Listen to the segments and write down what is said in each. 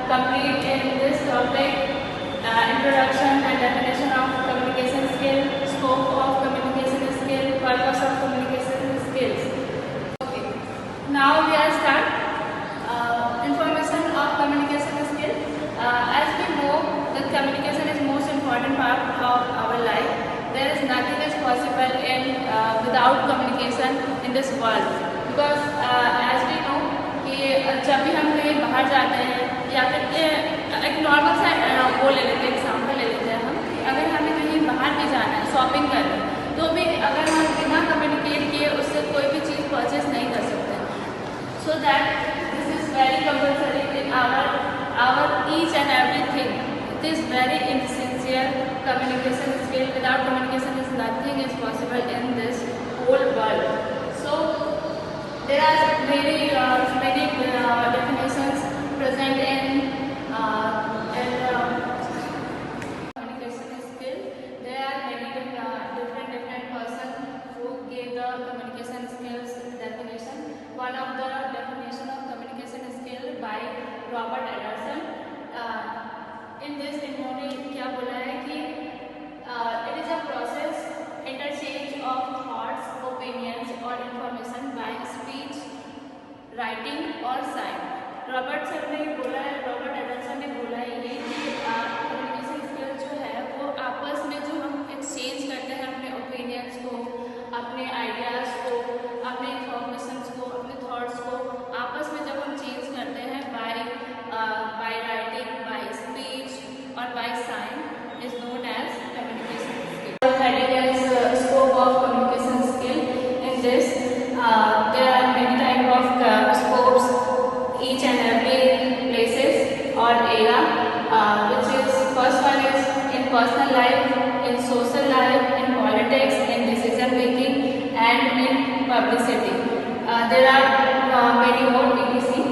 complete in this topic, introduction and definition of communication skill, scope of communication skill, purpose of communication skills. Okay, now we are start information of communication skill. As we know, that communication is most important part of our life. There is nothing is possible in without communication in this world, because as we know कि जब भी हम कहीं बाहर जाते हैं या फिर एक नॉर्मल सा वो ले लेते हैं, एग्जाम्पल ले लेते हैं हम कि अगर हमें कहीं बाहर भी जाना है शॉपिंग करने, तो भी अगर हम बिना कम्युनिकेट किए उससे कोई भी चीज़ परचेज नहीं कर सकते. So that this is very compulsory in our each and everything. It is very essential communication skill. Without communication is nothing is possible in this whole world. So there are many definitions present in communication skill. There are many different persons who gave the communication skills definition. One of the definition of communication skill by Robert Anderson. In this इन्होंने क्या बोला है कि it is a process interchange of thoughts, opinions और information by speech, writing और sign. Robert Anderson ने बोला है ये कि कम्युनिकेशन स्किल जो है वो आपस में जो हम एक्सचेंज करते हैं अपने ओपिनियंस को, अपने आइडियाज़ को, अपने इंफॉर्मेशंस को, अपने थॉट्स को आपस में जब हम चेंज करते हैं बाय राइटिंग, बाय स्पीच और by sign is known as communication skill. Heading is scope of communication skill. In this there are many type of scopes, each and every places or era, which is first one is in personal life, in social life, in politics, in decision making and in publicity. There are many more etc.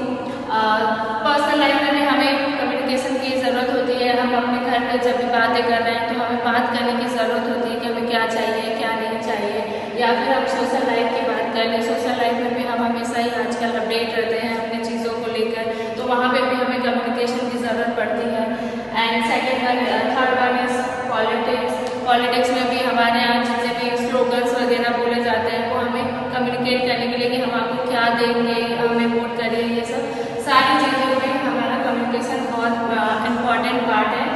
Personal life में भी हमें communication की ज़रूरत होती है. हम अपने घर में जब भी बातें कर रहे हैं तो हमें बात करने की ज़रूरत होती है कि हमें क्या चाहिए क्या नहीं चाहिए. या फिर हम सोशल लाइफ की बात कर लें, सोशल लाइफ में भी हम हमेशा ही आजकल अपडेट रहते हैं अपनी चीज़ों को लेकर, तो वहाँ पे भी हमें कम्युनिकेशन की ज़रूरत पड़ती है. And third one is politics. Politics में भी हमारे यहाँ जितने भी स्लोगन्स वगैरह बोले जाते हैं वो हमें कम्युनिकेट करने के लिए कि हम आपको क्या देंगे, हमें वोट करिए, ये सब सारी चीज़ों में हमारा कम्युनिकेशन बहुत इम्पॉर्टेंट पार्ट है.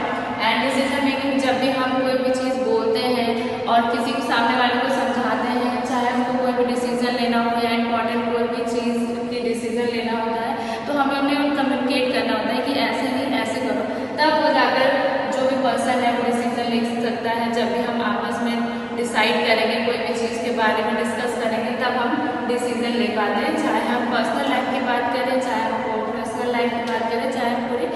एंड डिसीजन मेकिंग, जब भी हम कोई भी चीज़ बोलते हैं और किसी को सामने वाले को समझाते हैं, चाहे हमको कोई भी डिसीजन लेना हो या इम्पॉर्टेंट कोई भी चीज़ की डिसीजन लेना होता है, तो हमें उन्हें कम्युनिकेट करना होता है कि ऐसे नहीं ऐसे करो, तब वो जाकर जो भी पर्सन है वो डिसीजन ले सकता है. जब भी हम आपस में डिसाइड करेंगे कोई भी चीज़ के बारे में डिस्कस करेंगे तब हम डिसीजन ले पाते हैं, चाहे हम पर्सनल लाइफ की बात करें, चाहे हम प्रोफेशनल लाइफ की बात करें, चाहे हम पूरी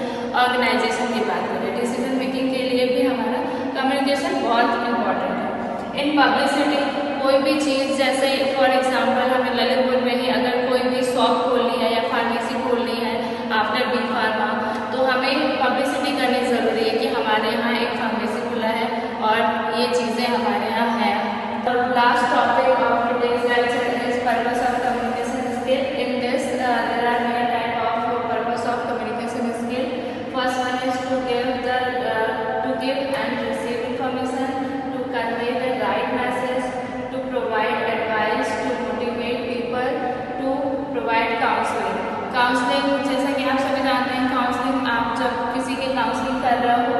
ऑर्गेनाइजेशन की बात करें. डिसीजन मेकिंग के लिए भी हमारा कम्युनिकेशन बहुत इम्पॉर्टेंट है. इन पब्लिसिटी, कोई भी चीज़ जैसे फॉर एग्जांपल हमें ललितपुर में ही अगर कोई भी शॉप खोलनी है या फार्मेसी खोलनी है आफ्टर बी फार्मा, तो हमें पब्लिसिटी करनी ज़रूरी है कि हमारे यहाँ एक फार्मेसी खुला है और ये चीज़ें हमारे यहाँ हैं. और last topic of today's lecture is purpose of communication skill. In this there are many type of purpose of communication skill. First one is to give and receive information, to convey the right message, to provide advice, to motivate people, to provide counselling. Counselling, जैसा कि आप सभी जानते हैं, counselling आप जब किसी की काउंसलिंग कर रहे हो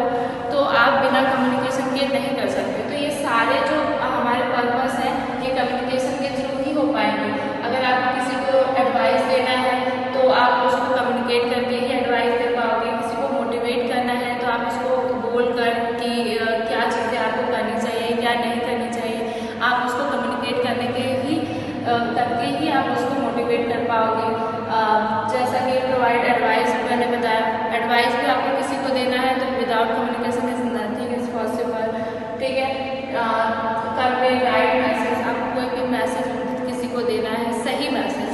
तो आप बिना कम्युनिकेशन के नहीं कर सकते. तो ये सारे जो हमारे पर्पस हैं ये कम्युनिकेशन के थ्रू ही हो पाएंगे. अगर आप किसी को एडवाइस देना है तो आप उसको कम्युनिकेट करके ही एडवाइस दे पाओगे. किसी को मोटिवेट करना है तो आप उसको बोल कर कि क्या चीज़ें आपको करनी चाहिए क्या नहीं करनी चाहिए, आप उसको कम्युनिकेट करके ही आप उसको मोटिवेट कर पाओगे. जैसा कि प्रोवाइड एडवाइस मैंने बताया, एडवाइस भी आपको किसी को देना है तो without communication is nothing is possible. ठीक है. कन्वे राइट मैसेज, आपको कोई भी मैसेज किसी को देना है, सही मैसेज,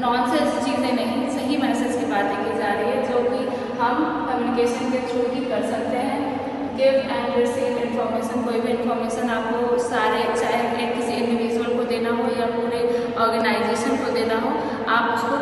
नॉनसेंस चीज़ें नहीं, सही मैसेज की बातें की जा रही है जो कि हम कम्युनिकेशन के थ्रू ही कर सकते हैं. गिव एंड रिसीव इन्फॉर्मेशन, कोई भी इन्फॉर्मेशन आपको सारे चाहे किसी इंडिविजुअल को देना हो या पूरे ऑर्गेनाइजेशन को देना हो, आप उसको